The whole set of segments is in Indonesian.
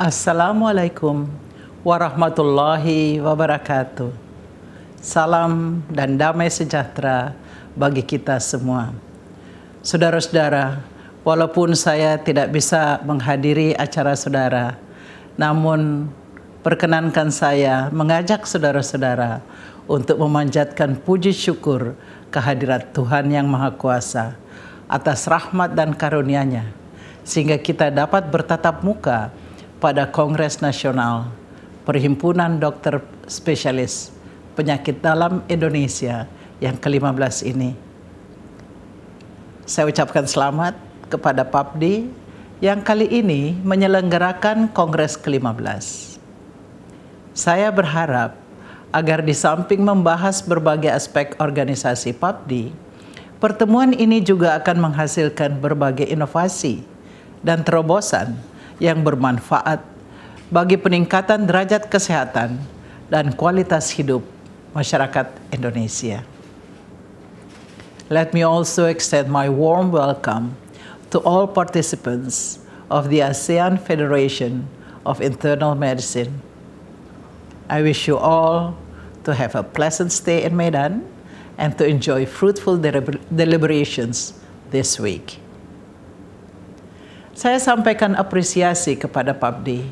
Assalamualaikum warahmatullahi wabarakatuh. Salam dan damai sejahtera bagi kita semua. Saudara-saudara, walaupun saya tidak bisa menghadiri acara saudara, namun perkenankan saya mengajak saudara-saudara untuk memanjatkan puji syukur kehadirat Tuhan Yang Maha Kuasa atas rahmat dan karunia-Nya, sehingga kita dapat bertatap muka pada Kongres Nasional Perhimpunan Dokter Spesialis Penyakit Dalam Indonesia yang ke-15 ini. Saya ucapkan selamat kepada PAPDI yang kali ini menyelenggarakan Kongres ke-15. Saya berharap agar di samping membahas berbagai aspek organisasi PAPDI, pertemuan ini juga akan menghasilkan berbagai inovasi dan terobosan yang bermanfaat bagi peningkatan derajat kesehatan dan kualitas hidup masyarakat Indonesia. Let me also extend my warm welcome to all participants of the ASEAN Federation of Internal Medicine. I wish you all to have a pleasant stay in Medan and to enjoy fruitful deliberations this week. Saya sampaikan apresiasi kepada PAPDI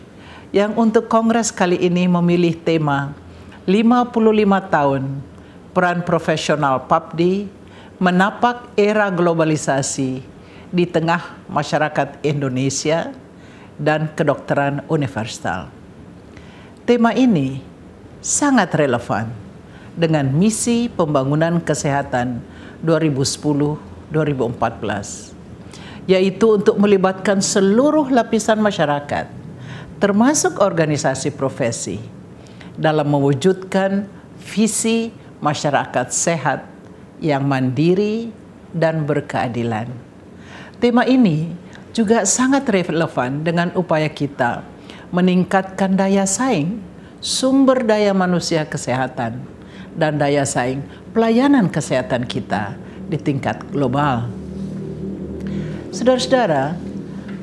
yang untuk kongres kali ini memilih tema 55 tahun peran profesional PAPDI menapak era globalisasi di tengah masyarakat Indonesia dan kedokteran universal. Tema ini sangat relevan dengan misi pembangunan kesehatan 2010-2014. Yaitu untuk melibatkan seluruh lapisan masyarakat, termasuk organisasi profesi, dalam mewujudkan visi masyarakat sehat yang mandiri dan berkeadilan. Tema ini juga sangat relevan dengan upaya kita meningkatkan daya saing sumber daya manusia kesehatan dan daya saing pelayanan kesehatan kita di tingkat global. Saudara-saudara,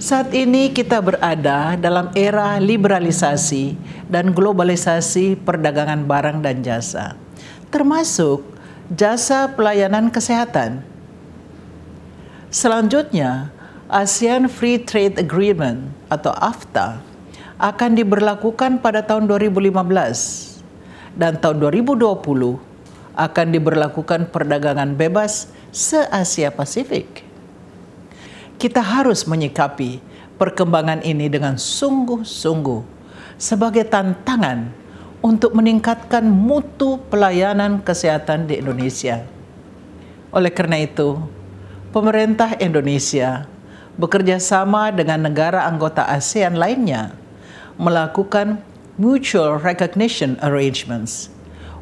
saat ini kita berada dalam era liberalisasi dan globalisasi perdagangan barang dan jasa, termasuk jasa pelayanan kesehatan. Selanjutnya, ASEAN Free Trade Agreement atau AFTA akan diberlakukan pada tahun 2015 dan tahun 2020 akan diberlakukan perdagangan bebas se-Asia Pasifik. Kita harus menyikapi perkembangan ini dengan sungguh-sungguh sebagai tantangan untuk meningkatkan mutu pelayanan kesehatan di Indonesia. Oleh karena itu, pemerintah Indonesia bekerja sama dengan negara anggota ASEAN lainnya melakukan mutual recognition arrangements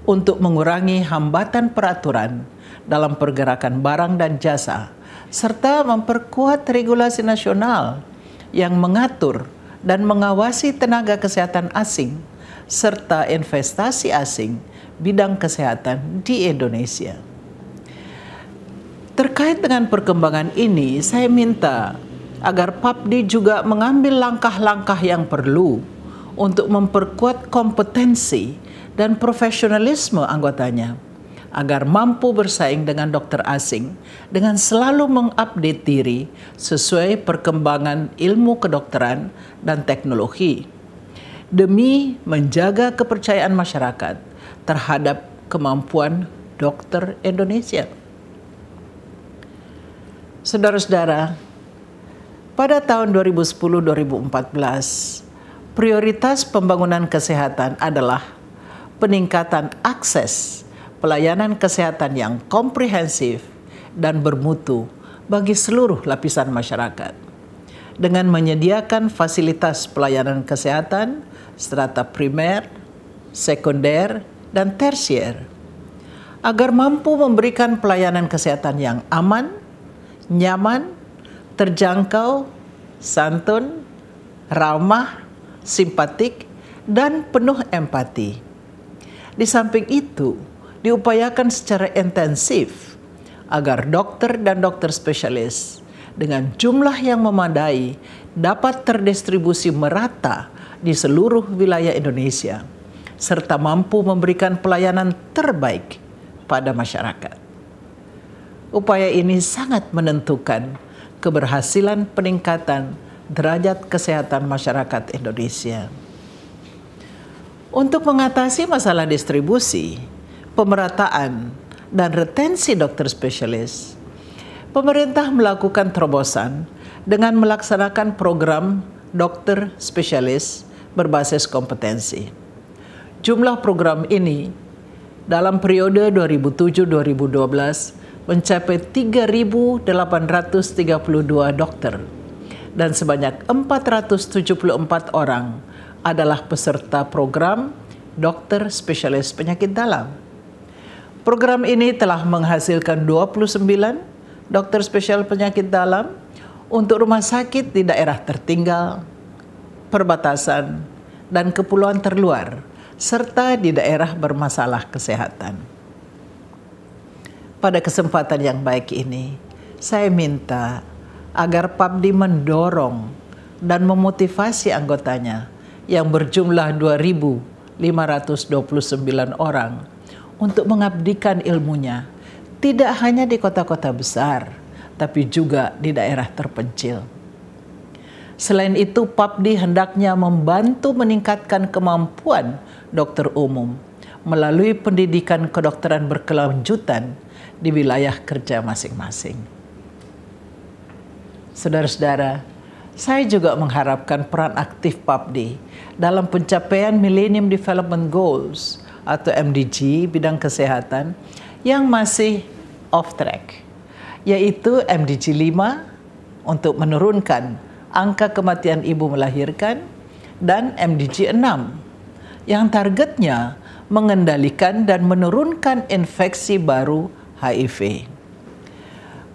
untuk mengurangi hambatan peraturan dalam pergerakan barang dan jasa, serta memperkuat regulasi nasional yang mengatur dan mengawasi tenaga kesehatan asing serta investasi asing bidang kesehatan di Indonesia. Terkait dengan perkembangan ini, saya minta agar PAPDI juga mengambil langkah-langkah yang perlu untuk memperkuat kompetensi dan profesionalisme anggotanya, agar mampu bersaing dengan dokter asing dengan selalu mengupdate diri sesuai perkembangan ilmu kedokteran dan teknologi, demi menjaga kepercayaan masyarakat terhadap kemampuan dokter Indonesia. Saudara-saudara, pada tahun 2010-2014, prioritas pembangunan kesehatan adalah peningkatan akses pelayanan kesehatan yang komprehensif dan bermutu bagi seluruh lapisan masyarakat, dengan menyediakan fasilitas pelayanan kesehatan strata primer, sekunder, dan tersier, agar mampu memberikan pelayanan kesehatan yang aman, nyaman, terjangkau, santun, ramah, simpatik, dan penuh empati. Di samping itu, diupayakan secara intensif agar dokter dan dokter spesialis dengan jumlah yang memadai dapat terdistribusi merata di seluruh wilayah Indonesia, serta mampu memberikan pelayanan terbaik pada masyarakat. Upaya ini sangat menentukan keberhasilan peningkatan derajat kesehatan masyarakat Indonesia. Untuk mengatasi masalah distribusi, pemerataan, dan retensi dokter spesialis, pemerintah melakukan terobosan dengan melaksanakan program dokter spesialis berbasis kompetensi. Jumlah program ini dalam periode 2007-2012 mencapai 3.832 dokter dan sebanyak 474 orang adalah peserta program dokter spesialis penyakit dalam. Program ini telah menghasilkan 29 dokter spesial penyakit dalam untuk rumah sakit di daerah tertinggal, perbatasan, dan kepulauan terluar, serta di daerah bermasalah kesehatan. Pada kesempatan yang baik ini, saya minta agar PAPDI mendorong dan memotivasi anggotanya yang berjumlah 2.529 orang untuk mengabdikan ilmunya tidak hanya di kota-kota besar, tapi juga di daerah terpencil. Selain itu, PAPDI hendaknya membantu meningkatkan kemampuan dokter umum melalui pendidikan kedokteran berkelanjutan di wilayah kerja masing-masing. Saudara-saudara, saya juga mengharapkan peran aktif PAPDI dalam pencapaian Millennium Development Goals atau MDG bidang kesehatan yang masih off track, yaitu MDG 5 untuk menurunkan angka kematian ibu melahirkan dan MDG 6 yang targetnya mengendalikan dan menurunkan infeksi baru HIV.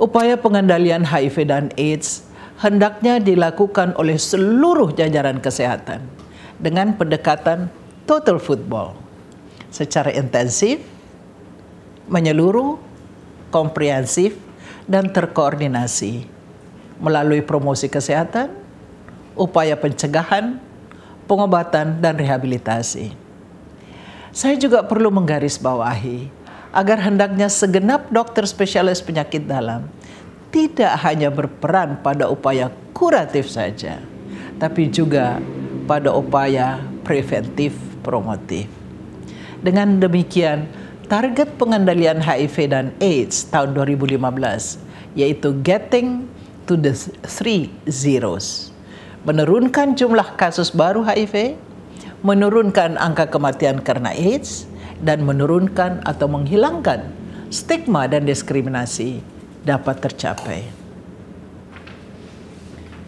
Upaya pengendalian HIV dan AIDS hendaknya dilakukan oleh seluruh jajaran kesehatan dengan pendekatan total football secara intensif, menyeluruh, komprehensif, dan terkoordinasi melalui promosi kesehatan, upaya pencegahan, pengobatan, dan rehabilitasi. Saya juga perlu menggarisbawahi agar hendaknya segenap dokter spesialis penyakit dalam tidak hanya berperan pada upaya kuratif saja, tapi juga pada upaya preventif promotif. Dengan demikian, target pengendalian HIV dan AIDS tahun 2015 yaitu Getting to the 3 Zeros, menurunkan jumlah kasus baru HIV, menurunkan angka kematian karena AIDS, dan menurunkan atau menghilangkan stigma dan diskriminasi dapat tercapai.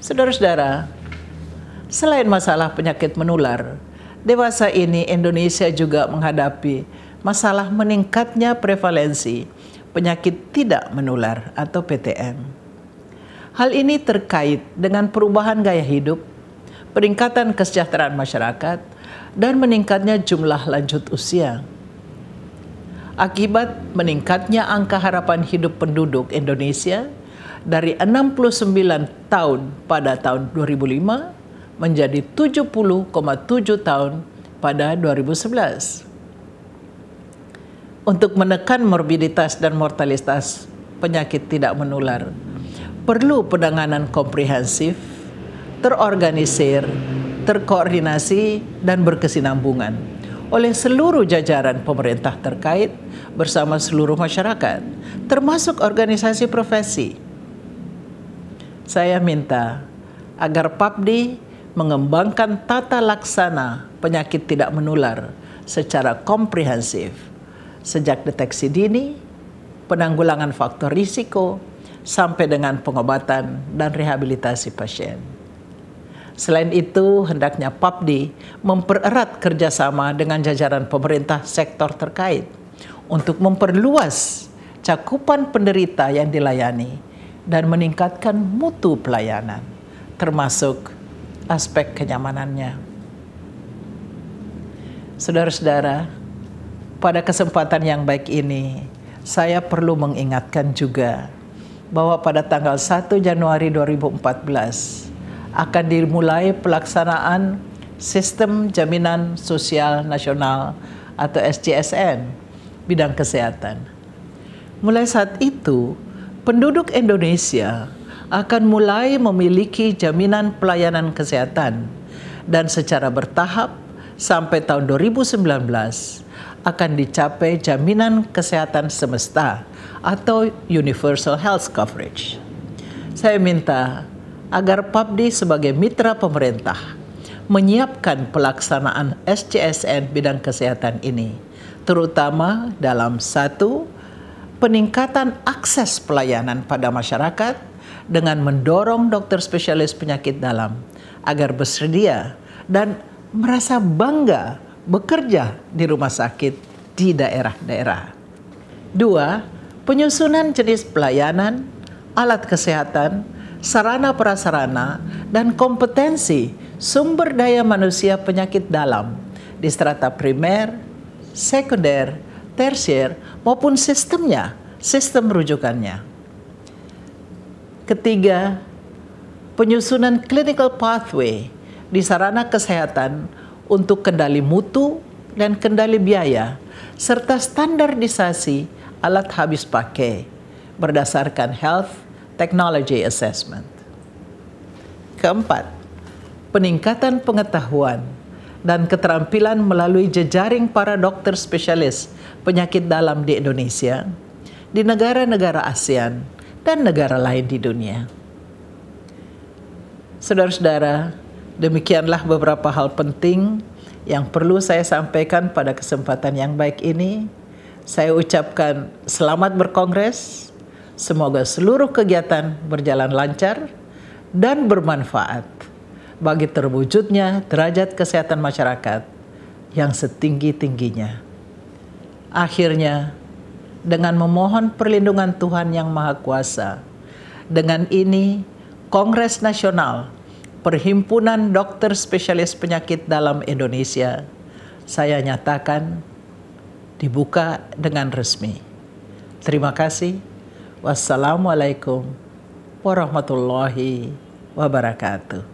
Saudara-saudara, selain masalah penyakit menular, dewasa ini Indonesia juga menghadapi masalah meningkatnya prevalensi penyakit tidak menular atau PTM. Hal ini terkait dengan perubahan gaya hidup, peningkatan kesejahteraan masyarakat, dan meningkatnya jumlah lanjut usia. Akibat meningkatnya angka harapan hidup penduduk Indonesia dari 69 tahun pada tahun 2005 menjadi 70,7 tahun pada 2011. Untuk menekan morbiditas dan mortalitas penyakit tidak menular, perlu penanganan komprehensif, terorganisir, terkoordinasi, dan berkesinambungan oleh seluruh jajaran pemerintah terkait bersama seluruh masyarakat, termasuk organisasi profesi. Saya minta agar PAPDI mengembangkan tata laksana penyakit tidak menular secara komprehensif, sejak deteksi dini, penanggulangan faktor risiko, sampai dengan pengobatan dan rehabilitasi pasien. Selain itu, hendaknya PAPDI mempererat kerjasama dengan jajaran pemerintah sektor terkait untuk memperluas cakupan penderita yang dilayani dan meningkatkan mutu pelayanan, termasuk aspek kenyamanannya. Saudara-saudara, pada kesempatan yang baik ini, saya perlu mengingatkan juga bahwa pada tanggal 1 Januari 2014 akan dimulai pelaksanaan Sistem Jaminan Sosial Nasional atau SJSN bidang kesehatan. Mulai saat itu, penduduk Indonesia akan mulai memiliki jaminan pelayanan kesehatan dan secara bertahap sampai tahun 2019 akan dicapai jaminan kesehatan semesta atau Universal Health Coverage. Saya minta agar PAPDI sebagai mitra pemerintah menyiapkan pelaksanaan SJSN bidang kesehatan ini, terutama dalam 1. Peningkatan akses pelayanan pada masyarakat dengan mendorong dokter spesialis penyakit dalam agar bersedia dan merasa bangga bekerja di rumah sakit di daerah-daerah. 2. Penyusunan jenis pelayanan, alat kesehatan, sarana prasarana, dan kompetensi sumber daya manusia penyakit dalam di strata primer, sekunder, tersier, maupun sistem rujukannya. 3. Penyusunan clinical pathway di sarana kesehatan untuk kendali mutu dan kendali biaya, serta standarisasi alat habis pakai berdasarkan Health Technology Assessment. 4. Peningkatan pengetahuan dan keterampilan melalui jejaring para dokter spesialis penyakit dalam di Indonesia, di negara-negara ASEAN, dan negara lain di dunia. Saudara-saudara, demikianlah beberapa hal penting yang perlu saya sampaikan pada kesempatan yang baik ini. Saya ucapkan selamat berkongres, semoga seluruh kegiatan berjalan lancar dan bermanfaat bagi terwujudnya derajat kesehatan masyarakat yang setinggi-tingginya. Akhirnya, dengan memohon perlindungan Tuhan Yang Maha Kuasa, dengan ini Kongres Nasional Perhimpunan Dokter Spesialis Penyakit Dalam Indonesia saya nyatakan dibuka dengan resmi. Terima kasih. Wassalamualaikum warahmatullahi wabarakatuh.